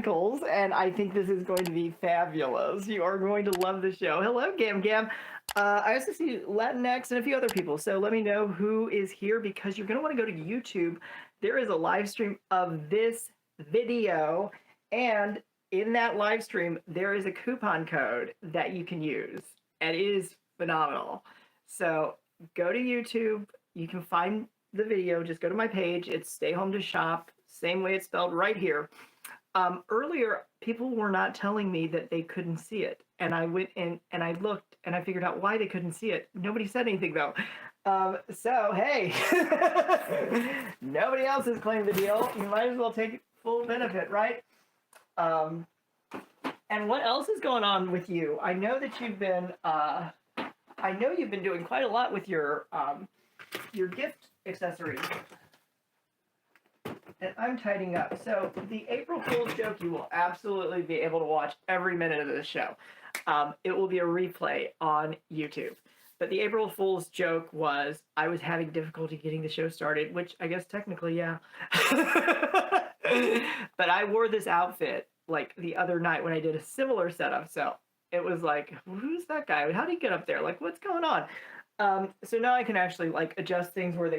Sprinkles, and I think this is going to be fabulous. You are going to love the show. Hello, Gam Gam. I also see Latinx and a few other people, so let me know who is here because you're going to want to go to YouTube. There is a live stream of this video, and in that live stream, there is a coupon code that you can use, and it is phenomenal. So go to YouTube. You can find the video. Just go to my page. It's Stay Home to Shop. Same way it's spelled right here. Earlier, people were not telling me that they couldn't see it. And I went in and I looked and I figured out why they couldn't see it. Nobody said anything though. So, hey, nobody else is claiming the deal. You might as well take full benefit, right? And what else is going on with you? I know that you've been, doing quite a lot with your gift accessories. And I'm tidying up. So the April Fool's joke, you will absolutely be able to watch every minute of this show. It will be a replay on YouTube. But the April Fool's joke was I was having difficulty getting the show started, which I guess technically, yeah. But I wore this outfit like the other night when I did a similar setup. So it was like, who's that guy? How did he get up there? Like, what's going on? So now I can actually like adjust things where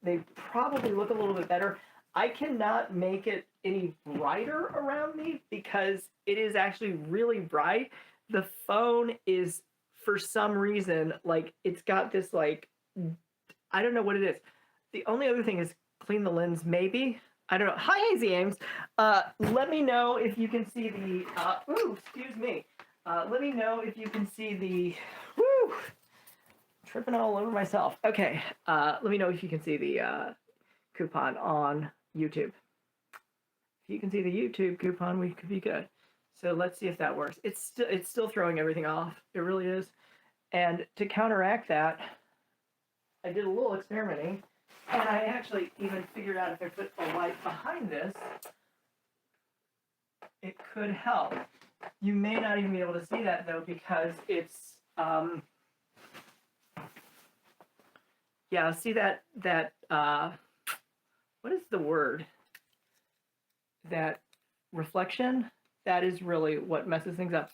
they probably look a little bit better. I cannot make it any brighter around me because it is actually really bright. The phone is, for some reason, like it's got this like, I don't know what it is. The only other thing is clean the lens, maybe. I don't know. Hi, Hazy Ames. Let me know if you can see the, excuse me. Let me know if you can see the, tripping all over myself. Okay, let me know if you can see the coupon on YouTube. If you can see the YouTube coupon, we could be good. So let's see if that works. It's still throwing everything off. It really is. And to counteract that, I did a little experimenting, and I actually even figured out if I put a light behind this, it could help. You may not even be able to see that though because it's yeah, see that what is the word? That reflection, that is really what messes things up.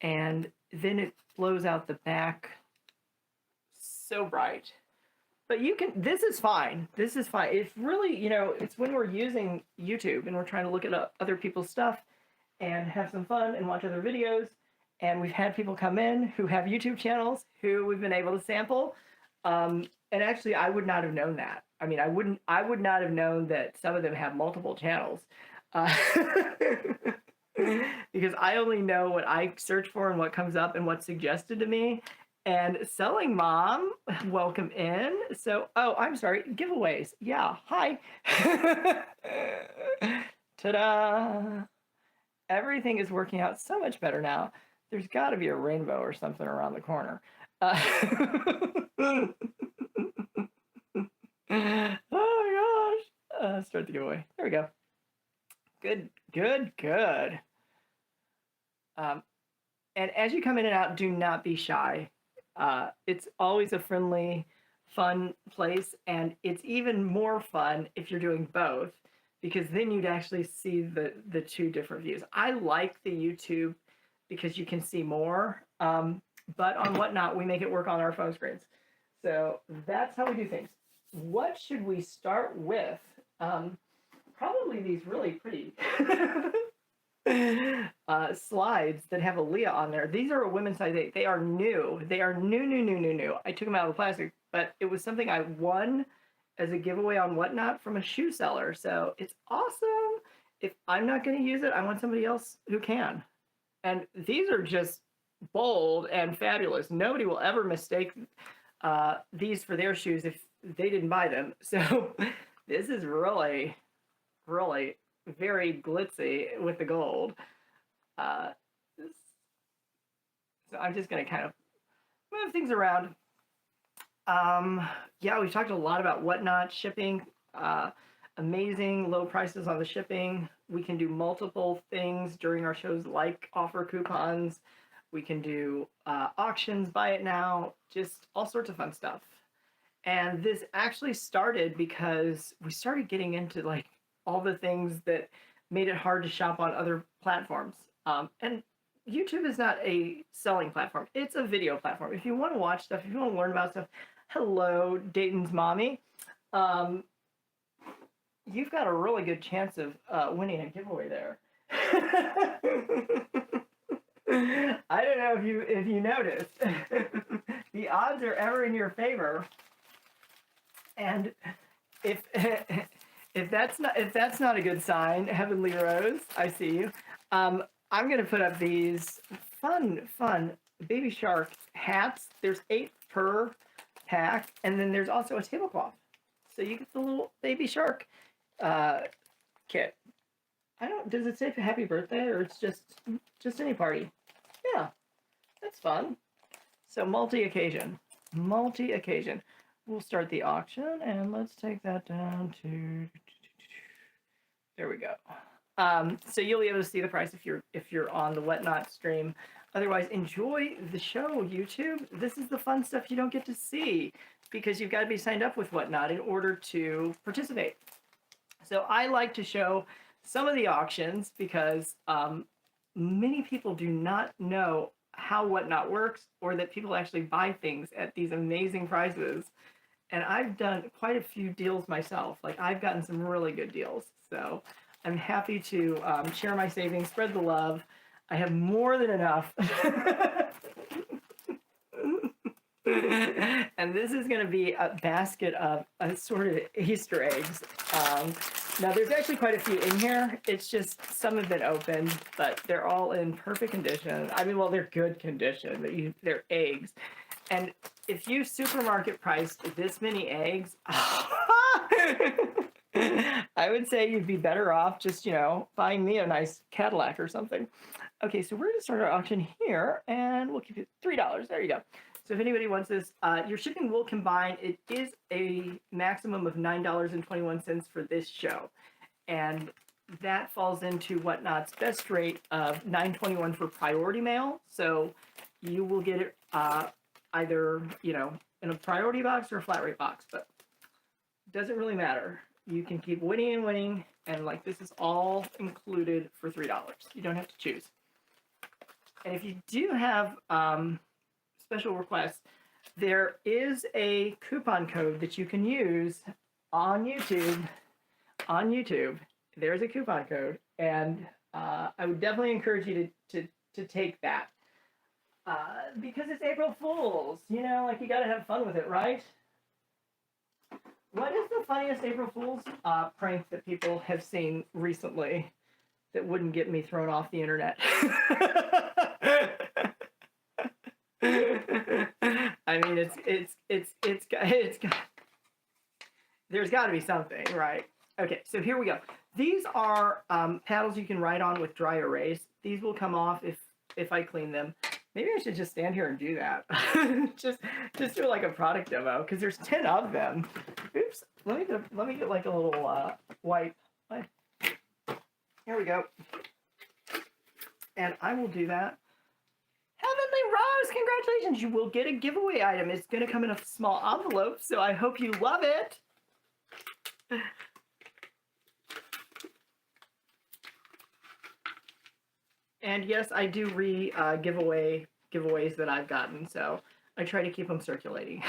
And then it blows out the back so bright. But you can, this is fine. This is fine. It's really, it's when we're using YouTube and we're trying to look at other people's stuff and have some fun and watch other videos. And we've had people come in who have YouTube channels who we've been able to sample. And actually, I would not have known that. I mean, I would not have known that some of them have multiple channels. Because I only know what I search for and what comes up and what's suggested to me. And Selling Mom, welcome in. So, oh, I'm sorry, giveaways. Yeah, hi. Ta-da. Everything is working out so much better now. There's got to be a rainbow or something around the corner. Oh my gosh. Start the giveaway. There we go. Good. And as you come in and out, do not be shy. It's always a friendly, fun place, and it's even more fun if you're doing both, because then you'd actually see the two different views. I like the YouTube because you can see more, but on Whatnot, we make it work on our phone screens. So that's how we do things. What should we start with? Probably these really pretty slides that have a Leah on there. These are a women's size 8. They are new. They are new. I took them out of the plastic, but it was something I won as a giveaway on Whatnot from a shoe seller. So it's awesome. If I'm not going to use it, I want somebody else who can. And these are just bold and fabulous. Nobody will ever mistake these for their shoes if they didn't buy them. So this is really, really very glitzy with the gold. So I'm just going to kind of move things around. Yeah, we've talked a lot about Whatnot shipping. Amazing low prices on the shipping. We can do multiple things during our shows, like offer coupons. We can do auctions, buy it now, just all sorts of fun stuff. And this actually started because we started getting into like all the things that made it hard to shop on other platforms. And YouTube is not a selling platform, it's a video platform. If you want to watch stuff, if you want to learn about stuff, hello, Dayton's mommy. You've got a really good chance of winning a giveaway there. I don't know if you noticed. The odds are ever in your favor. And if that's not a good sign, Heavenly Rose, I see you. I'm gonna put up these fun baby shark hats. There's 8 per pack, and then there's also a tablecloth. So you get the little baby shark kit. Does it say happy birthday, or it's just any party? Yeah, that's fun. So multi-occasion. We'll start the auction, and let's take that down to, there we go. So you'll be able to see the price if you're on the Whatnot stream. Otherwise, enjoy the show, YouTube. This is the fun stuff you don't get to see because you've got to be signed up with Whatnot in order to participate. So I like to show some of the auctions because many people do not know how Whatnot works, or that people actually buy things at these amazing prices. And I've done quite a few deals myself. Like, I've gotten some really good deals. So I'm happy to share my savings, spread the love. I have more than enough. And this is going to be a basket of assorted Easter eggs. Now, there's actually quite a few in here. It's just some have been opened, but they're all in perfect condition. I mean, well, they're good condition, but they're eggs. And if you supermarket priced this many eggs, I would say you'd be better off just, buying me a nice Cadillac or something. Okay, so we're going to start our auction here, and we'll keep it $3. There you go. So if anybody wants this, your shipping will combine. It is a maximum of $9.21 for this show. And that falls into Whatnot's best rate of $9.21 for priority mail. So you will get it either, in a priority box or a flat rate box, but it doesn't really matter. You can keep winning and winning, and this is all included for $3. You don't have to choose. And if you do have special requests, there is a coupon code that you can use on YouTube. There's a coupon code, and I would definitely encourage you to take that because it's April Fool's. You got to have fun with it, right? What is the funniest April Fool's prank that people have seen recently that wouldn't get me thrown off the internet? I mean, it's got, there's got to be something, right? Okay, so here we go. These are paddles you can write on with dry erase. These will come off if I clean them. Maybe I should just stand here and do that. just do like a product demo, because there's 10 of them. Oops. Let me get like a little wipe. Here we go. And I will do that. Heavenly Rose, congratulations! You will get a giveaway item. It's going to come in a small envelope, so I hope you love it. And yes, I do giveaways that I've gotten, so I try to keep them circulating.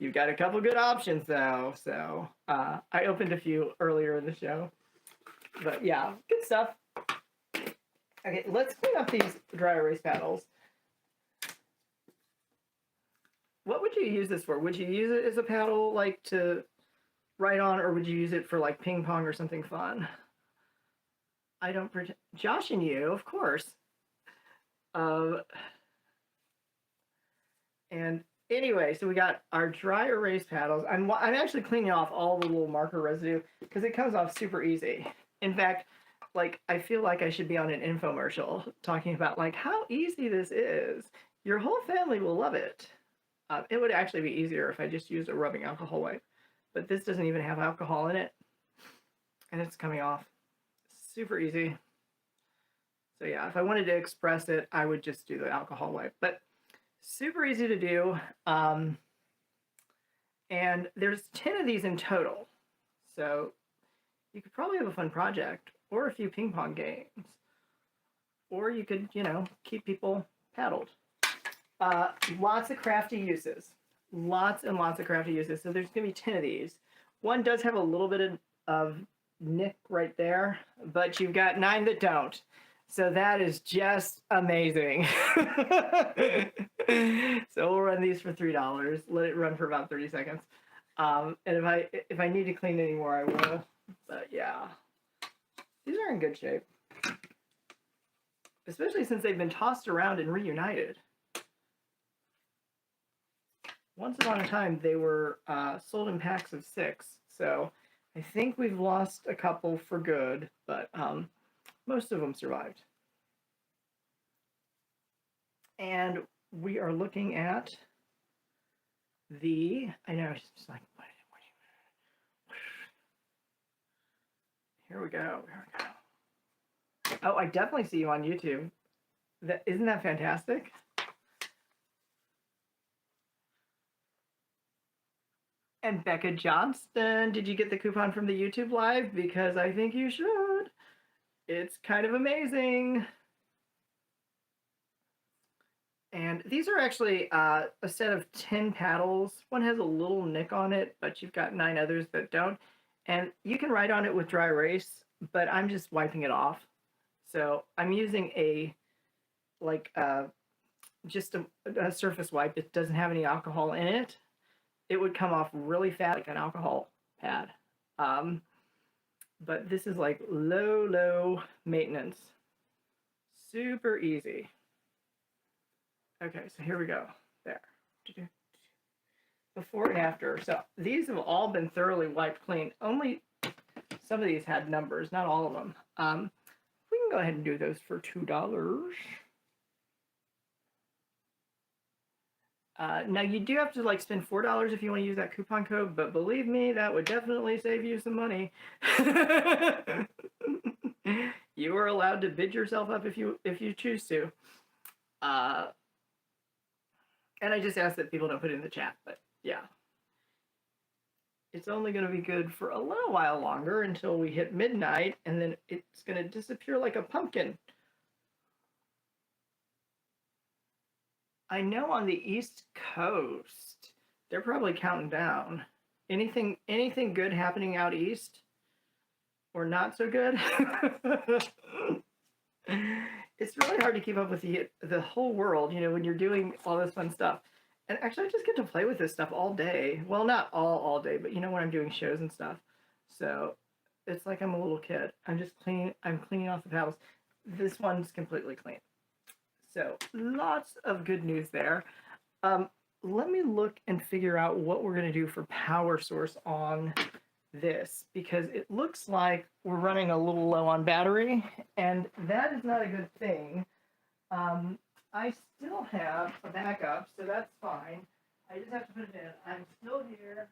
You've got a couple good options, though, so I opened a few earlier in the show. But yeah, good stuff. Okay, let's clean up these dry erase paddles. What would you use this for? Would you use it as a paddle, to write on, or would you use it for, ping pong or something fun? I don't pretend. Josh and you, of course. And anyway, so we got our dry erase paddles. I'm actually cleaning off all the little marker residue because it comes off super easy. In fact, I feel like I should be on an infomercial talking about how easy this is. Your whole family will love it. It would actually be easier if I just used a rubbing alcohol wipe, but this doesn't even have alcohol in it, and it's coming off. Super easy. So yeah, if I wanted to express it, I would just do the alcohol wipe, but super easy to do. And there's 10 of these in total. So you could probably have a fun project or a few ping pong games. Or you could, keep people paddled. Lots of crafty uses. Lots and lots of crafty uses. So there's going to be 10 of these. One does have a little bit of nick right there, but you've got 9 that don't. So that is just amazing. So we'll run these for $3. Let it run for about 30 seconds. And if I need to clean any more, I will. But yeah, these are in good shape, especially since they've been tossed around and reunited. Once upon a time, they were sold in packs of 6. So I think we've lost a couple for good, but most of them survived. And we are looking at I know, it's just like, here we go. Oh, I definitely see you on YouTube. Isn't that fantastic? And Becca Johnston, did you get the coupon from the YouTube live? Because I think you should. It's kind of amazing. And these are actually a set of 10 paddles. One has a little nick on it, but you've got 9 others that don't. And you can write on it with dry erase, but I'm just wiping it off. So I'm using just a surface wipe. It doesn't have any alcohol in it. It would come off really fast like an alcohol pad. But this is like low maintenance. Super easy. Okay, so here we go. There. Before and after. So these have all been thoroughly wiped clean. Only some of these had numbers, not all of them. We can go ahead and do those for $2. Now you do have to spend $4 if you want to use that coupon code, but believe me, that would definitely save you some money. You are allowed to bid yourself up if you choose to. And I just ask that people don't put it in the chat, but yeah. It's only going to be good for a little while longer until we hit midnight, and then it's going to disappear like a pumpkin. I know on the East Coast, they're probably counting down. Anything good happening out east? Or not so good? It's really hard to keep up with the whole world, when you're doing all this fun stuff. And actually, I just get to play with this stuff all day. Well, not all day, but when I'm doing shows and stuff. So it's like I'm a little kid. I'm cleaning off the paddles. This one's completely clean. So lots of good news there. Let me look and figure out what we're going to do for power source on this, because it looks like we're running a little low on battery, and that is not a good thing. I still have a backup, so that's fine. I just have to put it in. I'm still here.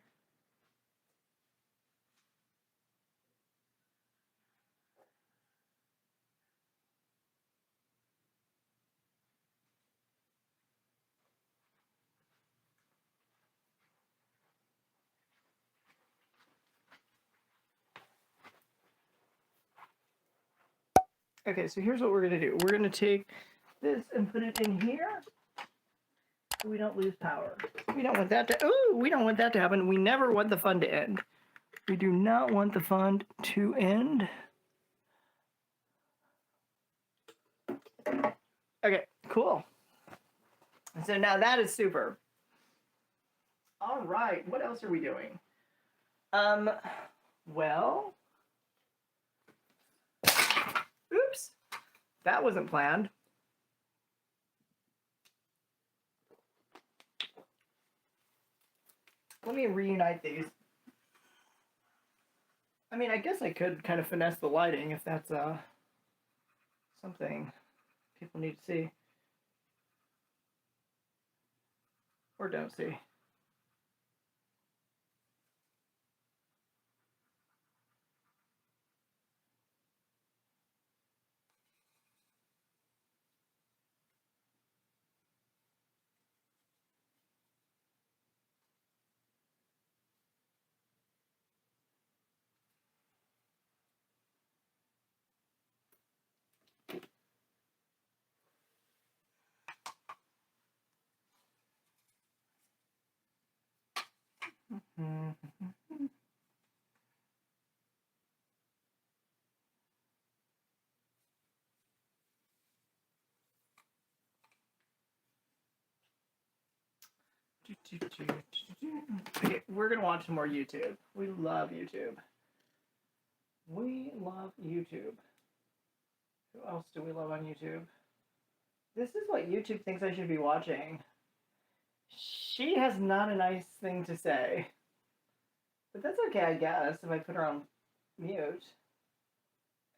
Okay, so here's what we're going to do. We're going to take this and put it in here so we don't lose power. We don't want that to happen. We never want the fun to end. We do not want the fun to end. Okay, cool. So now that is super. All right, what else are we doing? Well, oops, that wasn't planned. Let me reunite these. I mean, I guess I could kind of finesse the lighting if that's something people need to see. Or don't see. Okay, we're gonna watch some more YouTube. We love YouTube. We love YouTube. Who else do we love on YouTube? This is what YouTube thinks I should be watching. She has not a nice thing to say. But that's okay, I guess, if I put her on mute.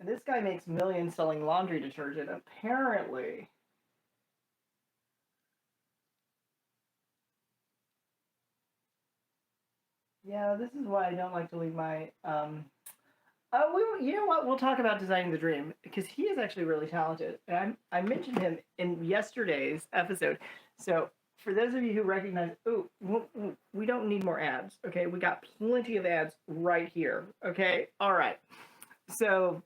And this guy makes millions selling laundry detergent, apparently. Yeah, this is why I don't like to leave my you know what? We'll talk about designing the dream because he is actually really talented. And I mentioned him in yesterday's episode. So for those of you who recognize, we don't need more ads. Okay, we got plenty of ads right here. Okay, all right. So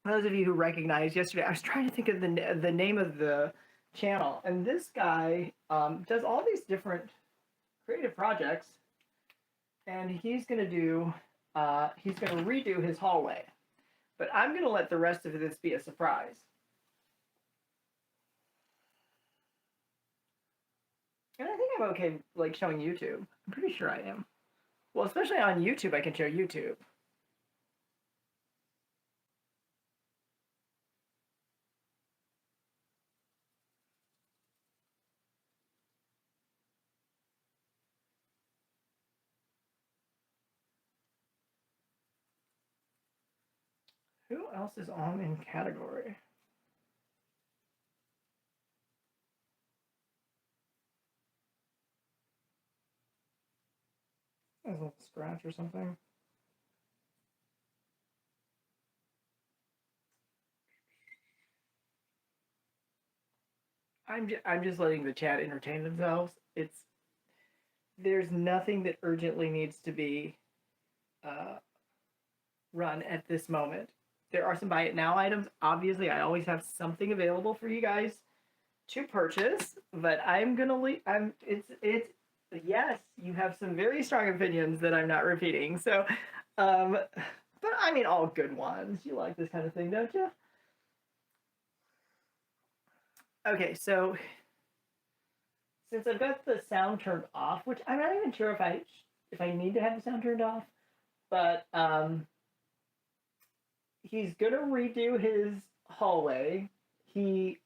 those of you who recognize yesterday, I was trying to think of the name of the channel, and this guy does all these different creative projects, and he's going to redo his hallway. But I'm going to let the rest of this be a surprise. And I think I'm okay, like, showing YouTube. I'm pretty sure I am. Well, especially on YouTube, I can show YouTube. Who else is on in category? As a little scratch or something. I'm just letting the chat entertain themselves. There's nothing that urgently needs to be run at this moment. There are some buy it now items. Obviously, I always have something available for you guys to purchase, but I'm gonna leave. It's yes, you have some very strong opinions that I'm not repeating. So, but I mean, all good ones. You like this kind of thing, don't you? Okay, so since I've got the sound turned off, which I'm not even sure if I need to have the sound turned off, but he's gonna redo his hallway. He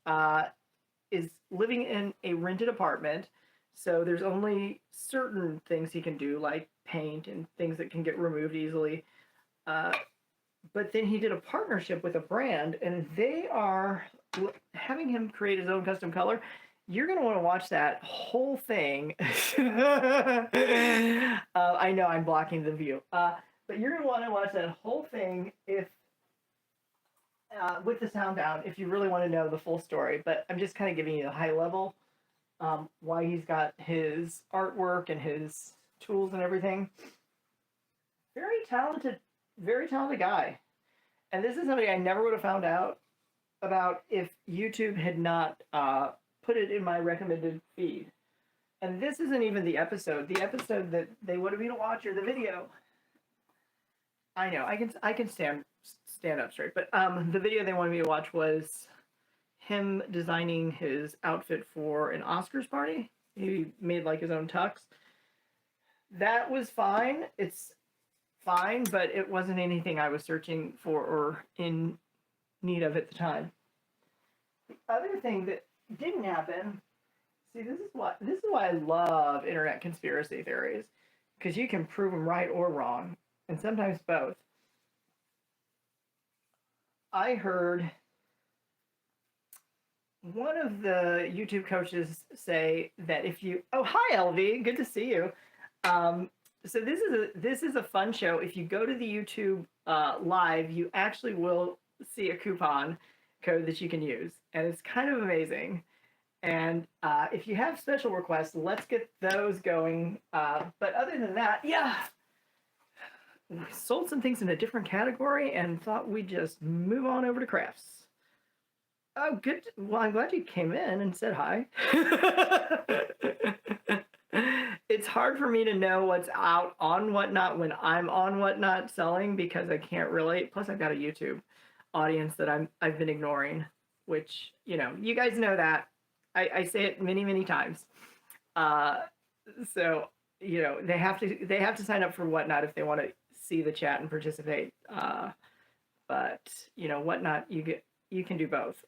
is living in a rented apartment, so there's only certain things he can do, like paint and things that can get removed easily. But then he did a partnership with a brand, and they are having him create his own custom color. You're going to want to watch that whole thing. I know I'm blocking the view, but you're going to want to watch that whole thing if with the sound down if you really want to know the full story. But I'm just kind of giving you a high level why he's got his artwork and his tools and everything. Very talented guy. And this is somebody I never would have found out about if YouTube had not put it in my recommended feed. And this isn't even the episode. The episode that they wanted me to watch or the video. I know I can stand up straight, but the video they wanted me to watch was him designing his outfit for an Oscars party. He made like his own tux. That was fine. It's fine, but it wasn't anything I was searching for or in need of at the time. The other thing that didn't happen, see, this is why I love internet conspiracy theories, because you can prove them right or wrong, and sometimes both. I heard one of the YouTube coaches say that if you, oh, hi LV, good to see you. So this is a fun show. If you go to the YouTube live, you actually will see a coupon code that you can use, and it's kind of amazing. And if you have special requests, let's get those going. But other than that, yeah, we sold some things in a different category and thought we'd just move on over to crafts. Oh, good. Well, I'm glad you came in and said hi. It's hard for me to know what's out on Whatnot when I'm on Whatnot selling because I can't really. Plus, I've got a YouTube audience that I've been ignoring, which, you know, you guys know that. I say it many, many times. So, you know, they have to sign up for Whatnot if they want to see the chat and participate. But you know, Whatnot, you can do both.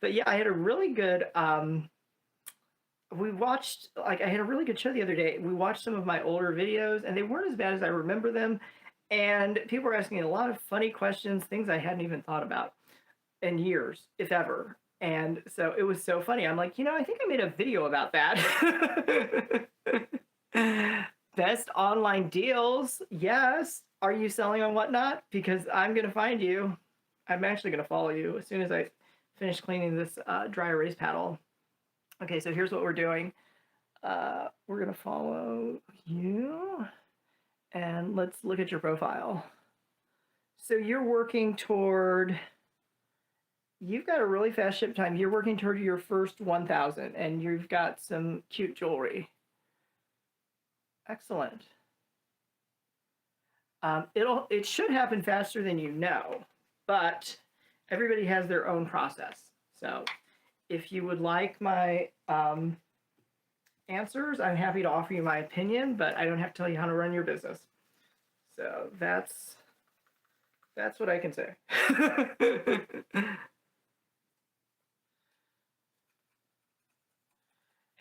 But yeah, I had a really good we watched, like, I had a really good show the other day. We watched some of my older videos and they weren't as bad as I remember them. And people were asking a lot of funny questions, things I hadn't even thought about in years, if ever. And so it was so funny. I'm like, you know, I think I made a video about that. Best online deals. Yes. Are you selling on Whatnot? Because I'm going to find you. I'm actually going to follow you as soon as I finish cleaning this dry erase paddle. Okay, so here's what we're doing. We're going to follow you. And let's look at your profile. So you're working toward, you've got a really fast ship time. You're working toward your first 1,000 and you've got some cute jewelry. Excellent. It should happen faster than you know, but everybody has their own process. So if you would like my answers, I'm happy to offer you my opinion, but I don't have to tell you how to run your business. So that's what I can say.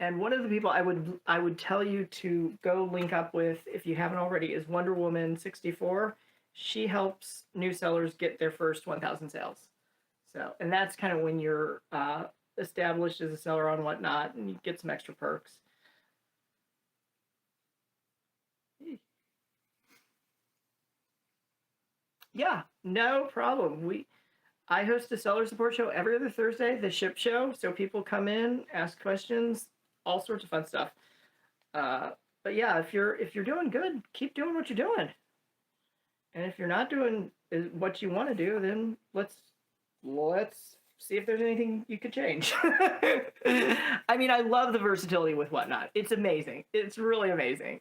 And one of the people I would tell you to go link up with, if you haven't already, is Wonder Woman 64. She helps new sellers get their first 1,000 sales. So, and that's kind of when you're established as a seller on Whatnot, and you get some extra perks. Yeah, no problem. I host a seller support show every other Thursday, the ship show. So people come in, ask questions, all sorts of fun stuff. But yeah, if you're doing good, keep doing what you're doing. And if you're not doing what you want to do, then let's see if there's anything you could change. I mean, I love the versatility with Whatnot. It's amazing. It's really amazing.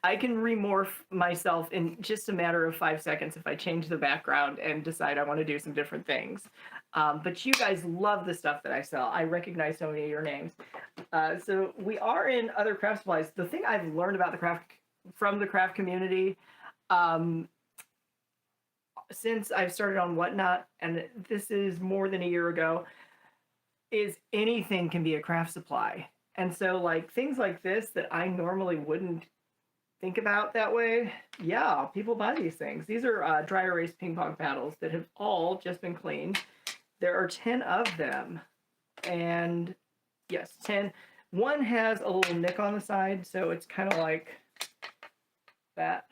I can remorph myself in just a matter of 5 seconds if I change the background and decide I want to do some different things. But you guys love the stuff that I sell. I recognize so many of your names. So we are in other craft supplies. The thing I've learned about from the craft community, since I've started on Whatnot, and this is more than a year ago, is anything can be a craft supply. And so like things like this that I normally wouldn't think about that way, yeah, people buy these things. These are dry erase ping pong paddles that have all just been cleaned. There are 10 of them. And yes, 10. One has a little nick on the side, so it's kind of like that.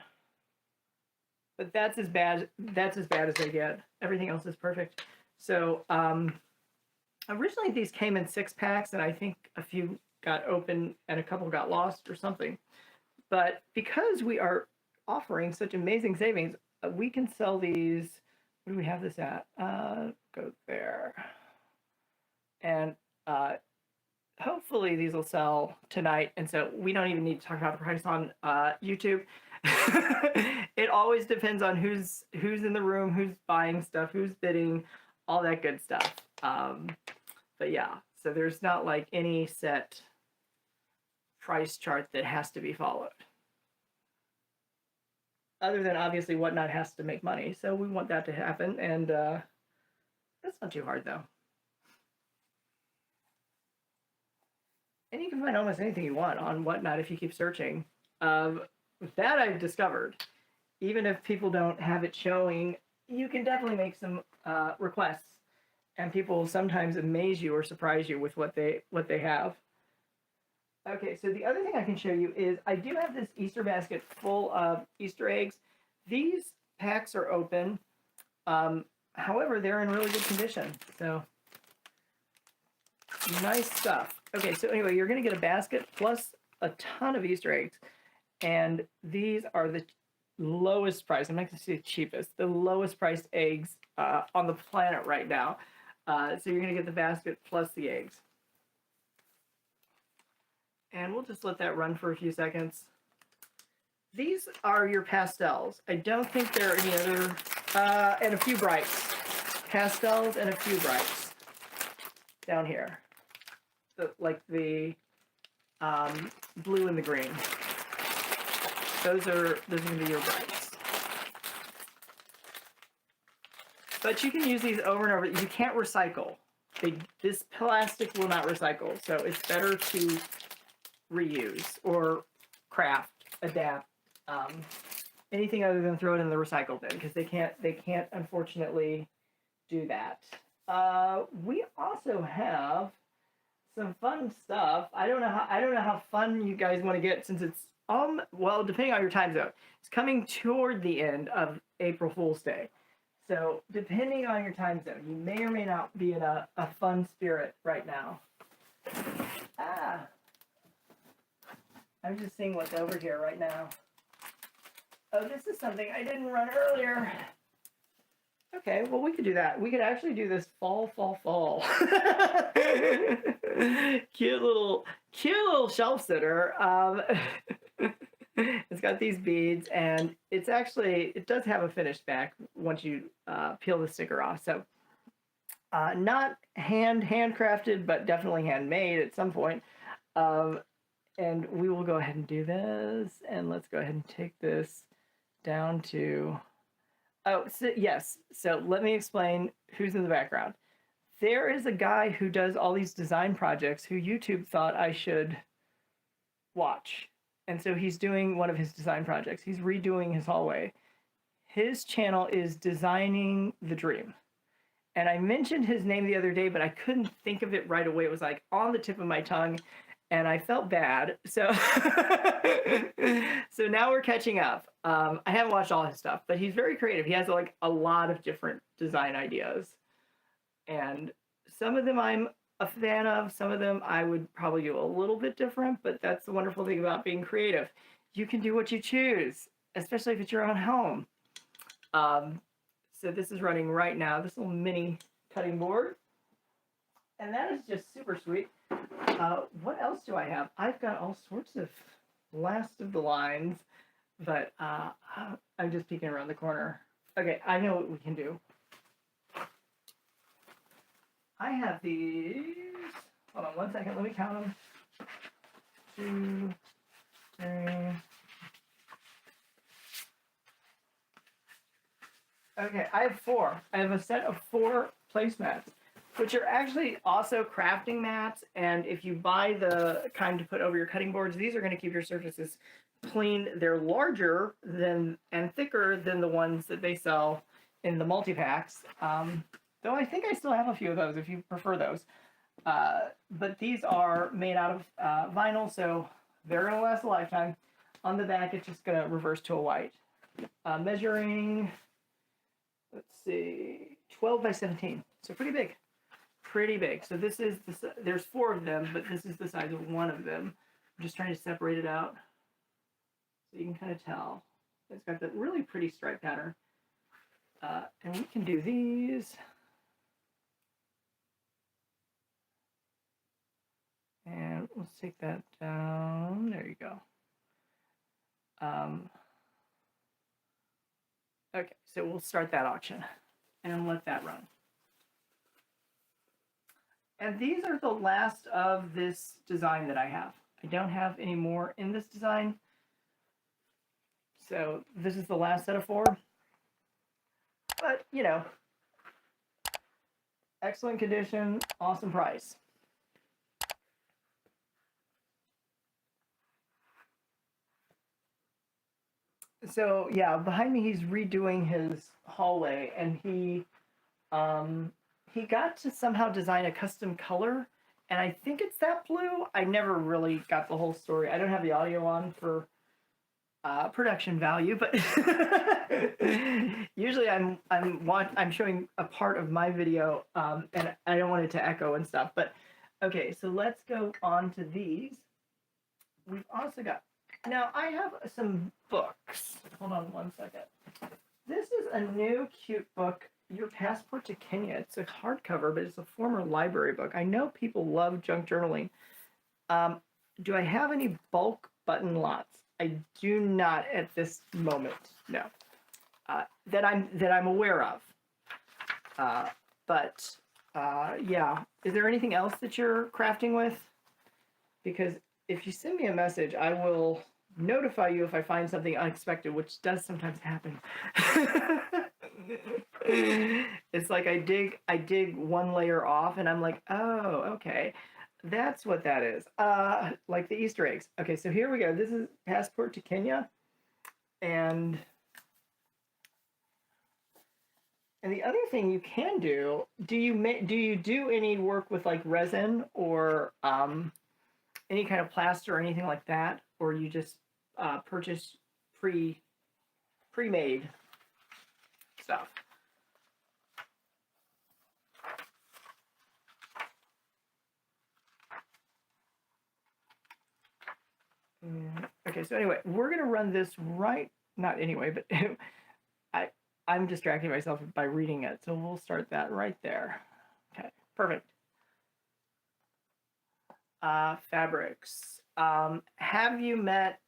But that's as bad as they get. Everything else is perfect. So originally these came in 6-packs, and I think a few got open and a couple got lost or something. But because we are offering such amazing savings, we can sell these. What do we have this at? Go there. And hopefully these will sell tonight. And so we don't even need to talk about the price on YouTube. It always depends on who's in the room, who's buying stuff, who's bidding, all that good stuff. But yeah, so there's not like any set price chart that has to be followed. Other than obviously Whatnot has to make money, so we want that to happen, and that's not too hard though. And you can find almost anything you want on Whatnot if you keep searching. That I've discovered. Even if people don't have it showing, you can definitely make some requests, and people sometimes amaze you or surprise you with what they have. Okay, so the other thing I can show you is I do have this Easter basket full of Easter eggs. These packs are open. However, they're in really good condition. So nice stuff. Okay, so anyway, you're going to get a basket plus a ton of Easter eggs. And these are the lowest price. I'm not going to say the cheapest. The lowest priced eggs on the planet right now. So you're going to get the basket plus the eggs. And we'll just let that run for a few seconds. These are your pastels. I don't think there are any other, and a few brights. Pastels and a few brights down here. like the blue and the green. Those are going to be your brights. But you can use these over and over. You can't recycle. This plastic will not recycle, so it's better to reuse or craft, adapt, anything other than throw it in the recycle bin, because they can't unfortunately do that. We also have some fun stuff. I don't know how fun you guys want to get, since it's well, depending on your time zone. It's coming toward the end of April Fool's Day. So depending on your time zone, you may or may not be in a fun spirit right now. I'm just seeing what's over here right now. Oh, this is something I didn't run earlier. Okay, well, we could do that. We could actually do this fall. Cute little shelf sitter. It's got these beads, and it does have a finished back once you peel the sticker off. So not handcrafted, but definitely handmade at some point. And we will go ahead and do this, and let's go ahead and take this down to, yes. So let me explain who's in the background. There is a guy who does all these design projects who YouTube thought I should watch. And so he's doing one of his design projects. He's redoing his hallway. His channel is Designing the Dream. And I mentioned his name the other day, but I couldn't think of it right away. It was like on the tip of my tongue, and I felt bad. So, so now we're catching up. I haven't watched all his stuff, but he's very creative. He has like a lot of different design ideas. And some of them I'm a fan of, some of them I would probably do a little bit different, but that's the wonderful thing about being creative. You can do what you choose, especially if it's your own home. So this is running right now, this little mini cutting board. And that is just super sweet. What else do I have? I've got all sorts of last of the lines, but I'm just peeking around the corner. Okay, I know what we can do. I have these. Hold on 1 second. Let me count them. 2, 3. Okay, I have 4. I have a set of 4 placemats, which are actually also crafting mats. And if you buy the kind to put over your cutting boards, these are going to keep your surfaces clean. They're larger than and thicker than the ones that they sell in the multi-packs. Though I think I still have a few of those if you prefer those. But these are made out of vinyl, so they're going to last a lifetime. On the back, it's just going to reverse to a white. Measuring, let's see, 12 by 17. So pretty big. Pretty big. So this is, there's 4 of them, but this is the size of one of them. I'm just trying to separate it out so you can kind of tell. It's got that really pretty stripe pattern. And we can do these. And let's take that down. There you go. Okay, so we'll start that auction and let that run. And these are the last of this design that I have. I don't have any more in this design. So this is the last set of 4. But, you know, excellent condition, awesome price. So yeah, behind me he's redoing his hallway, and he got to somehow design a custom color, and I think it's that blue. I never really got the whole story. I don't have the audio on for production value, but usually I'm showing a part of my video, and I don't want it to echo and stuff. But okay, so let's go on to these. We've also got, now I have some books. Hold on 1 second. This is a new cute book, Your Passport to Kenya. It's a hardcover, but it's a former library book. I know people love junk journaling. Do I have any bulk button lots? I do not at this moment, no. That I'm aware of. Yeah. Is there anything else that you're crafting with? because if you send me a message, I will notify you if I find something unexpected, which does sometimes happen. It's like I dig one layer off and I'm like, oh, okay. That's what that is. Like the Easter eggs. Okay, so here we go. This is Passport to Kenya. And the other thing you can do, do you do any work with like resin or any kind of plaster or anything like that, or you just purchase pre-made stuff? Okay, so anyway, we're gonna run this right. Not anyway, but I'm distracting myself by reading it, so we'll start that right there. Okay, perfect. Fabrics. Have you met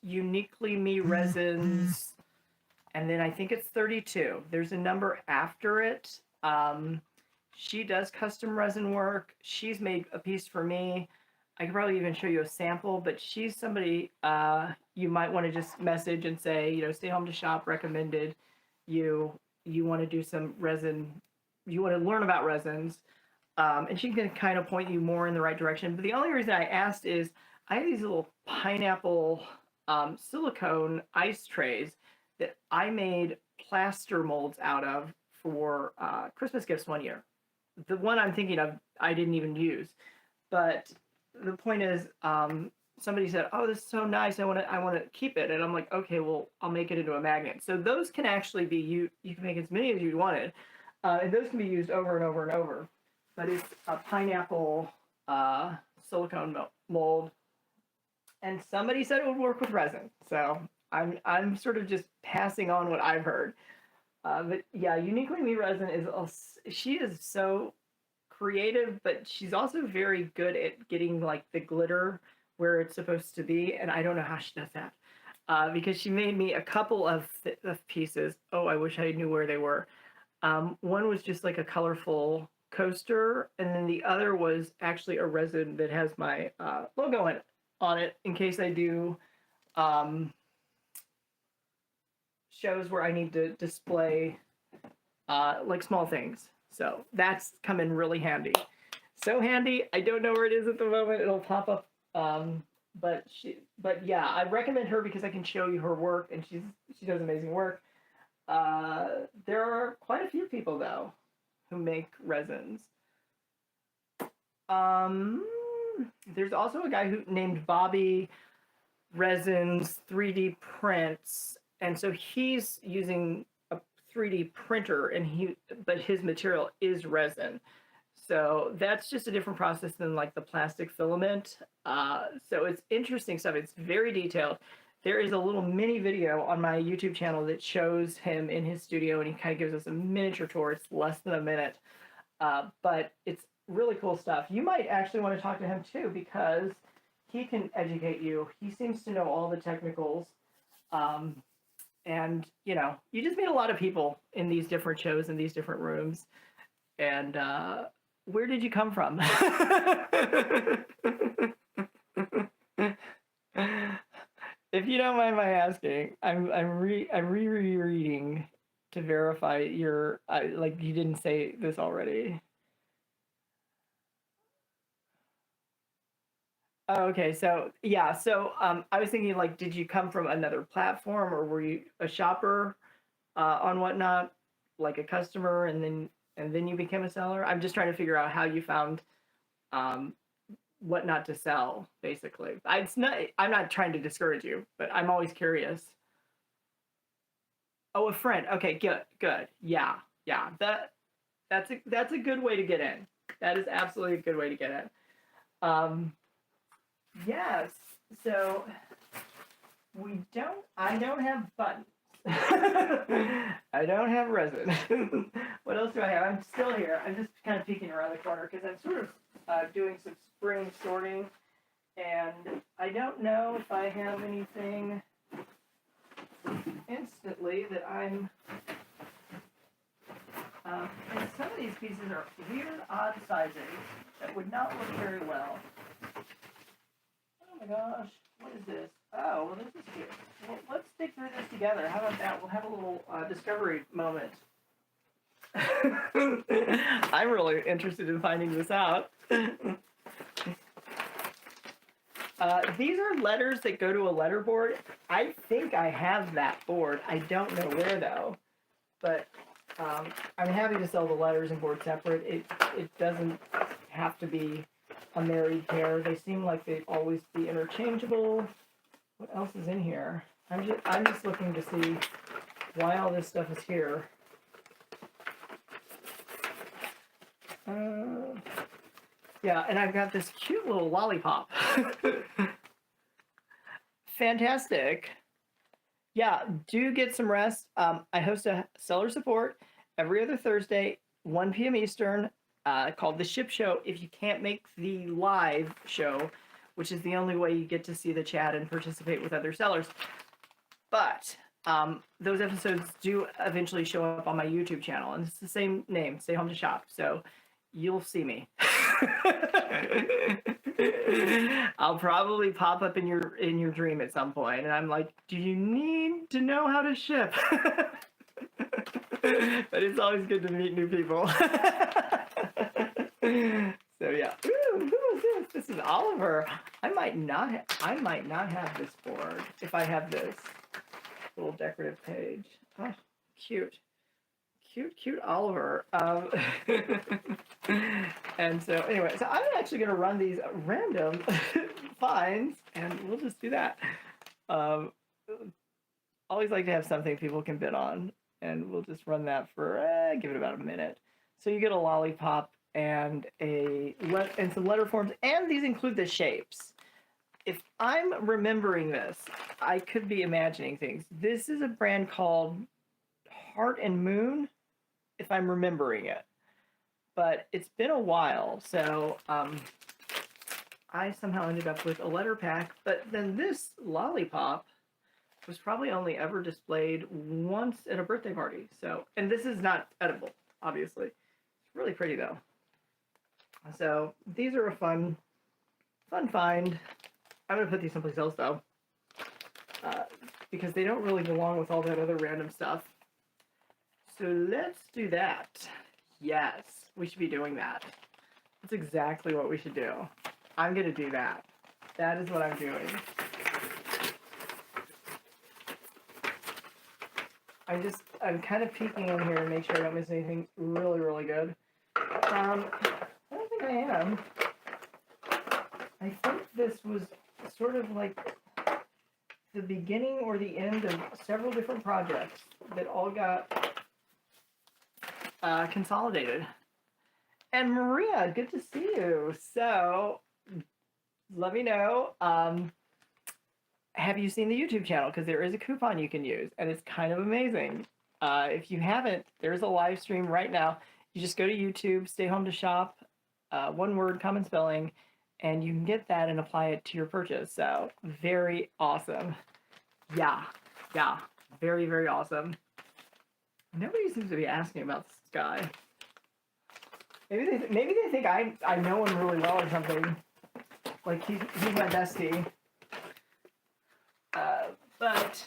Uniquely Me Resins? And then I think it's 32. There's a number after it. She does custom resin work. She's made a piece for me. I could probably even show you a sample, but she's somebody you might want to just message and say, stay home to shop, recommended. You want to do some resin, you want to learn about resins. And she can kind of point you more in the right direction. But the only reason I asked is I have these little pineapple silicone ice trays that I made plaster molds out of for Christmas gifts one year. The one I'm thinking of, I didn't even use. But the point is, somebody said, "Oh, this is so nice. I want to keep it." And I'm like, "Okay, well, I'll make it into a magnet." So those can actually be you can make as many as you wanted, and those can be used over and over and over. But it's a pineapple silicone mold, and somebody said it would work with resin. So I'm sort of just passing on what I've heard. But yeah, Uniquely Me Resin she is so creative, but she's also very good at getting like the glitter where it's supposed to be, and I don't know how she does that. Because she made me a couple of pieces. Oh, I wish I knew where they were. One was just like a colorful coaster, and then the other was actually a resin that has my logo on it in case I do shows where I need to display like small things. So that's come in really handy. So handy. I don't know where it is at the moment. It'll pop up. But yeah, I recommend her because I can show you her work, and she does amazing work. There are quite a few people though who make resins. There's also a guy named Bobby Resins 3D Prints, and so he's using a 3D printer, but his material is resin. So that's just a different process than like the plastic filament. So it's interesting stuff. It's very detailed. There is a little mini video on my YouTube channel that shows him in his studio, and he kind of gives us a miniature tour. It's less than a minute, but it's really cool stuff. You might actually want to talk to him too, because he can educate you. He seems to know all the technicals. And you just meet a lot of people in these different shows, in these different rooms. And where did you come from? If you don't mind my asking, I'm rereading to verify like you didn't say this already. Oh, okay, so yeah, so I was thinking like, did you come from another platform, or were you a shopper on Whatnot, like a customer, and then you became a seller? I'm just trying to figure out how you found what not to sell, basically. I'm not trying to discourage you, but I'm always curious. Oh, a friend. Okay, good. Yeah. That's a good way to get in. That is absolutely a good way to get in. Yes. So I don't have buttons. I don't have resin. What else do I have? I'm still here. I'm just kind of peeking around the corner because I'm sort of doing some spring sorting, and I don't know if I have anything instantly that I'm. And some of these pieces are weird, odd sizes that would not look very well. my gosh. What is this? Oh, well, this is here. Well, let's dig through this together. How about that? We'll have a little discovery moment. I'm really interested in finding this out. These are letters that go to a letter board. I think I have that board. I don't know where, though. But I'm happy to sell the letters and board separate. It doesn't have to be a married pair. They seem like they always be interchangeable. What else is in here? I'm just looking to see why all this stuff is here. Yeah, and I've got this cute little lollipop. Fantastic. Yeah, do get some rest. I host a seller support every other Thursday, 1 p.m. Eastern, called The Ship Show. If you can't make the live show, which is the only way you get to see the chat and participate with other sellers. But those episodes do eventually show up on my YouTube channel, and it's the same name, Stay Home to Shop. So you'll see me. I'll probably pop up in your dream at some point, and I'm like, do you need to know how to ship? But it's always good to meet new people. So yeah. Ooh, who is this? This is Oliver. I might not have this board if I have this little decorative page. Oh, cute. Cute Oliver. And so anyway, so I'm actually going to run these random finds, and we'll just do that. Always like to have something people can bid on, and we'll just run that for, give it about a minute. So you get a lollipop and some letter forms, and these include the shapes. If I'm remembering this, I could be imagining things. This is a brand called Heart and Moon, if I'm remembering it. But it's been a while, so I somehow ended up with a letter pack. But then this lollipop was probably only ever displayed once at a birthday party. So, and this is not edible, obviously. It's really pretty though. So these are a fun find. I'm gonna put these someplace else though, because they don't really belong with all that other random stuff. So let's do that. Yes, we should be doing that. That's exactly what we should do. I'm gonna do that. That is what I'm doing. I'm kind of peeking in here to make sure I don't miss anything really, really good. I don't think I am. I think this was sort of like the beginning or the end of several different projects that all got consolidated. And Maria, good to see you. So let me know. Have you seen the YouTube channel? Because there is a coupon you can use, and it's kind of amazing. If you haven't, there's a live stream right now. You just go to YouTube, Stay Home to Shop, one word, common spelling, and you can get that and apply it to your purchase. So very awesome. Yeah, very, very awesome. Nobody seems to be asking about this guy. Maybe they think I know him really well or something. Like he's my bestie. But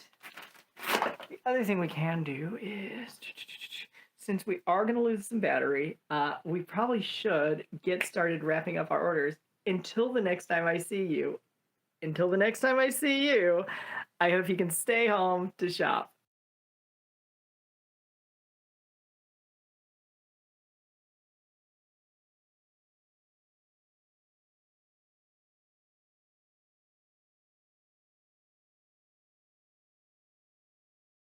the other thing we can do is, since we are going to lose some battery, we probably should get started wrapping up our orders until the next time I see you. Until the next time I see you, I hope you can stay home to shop.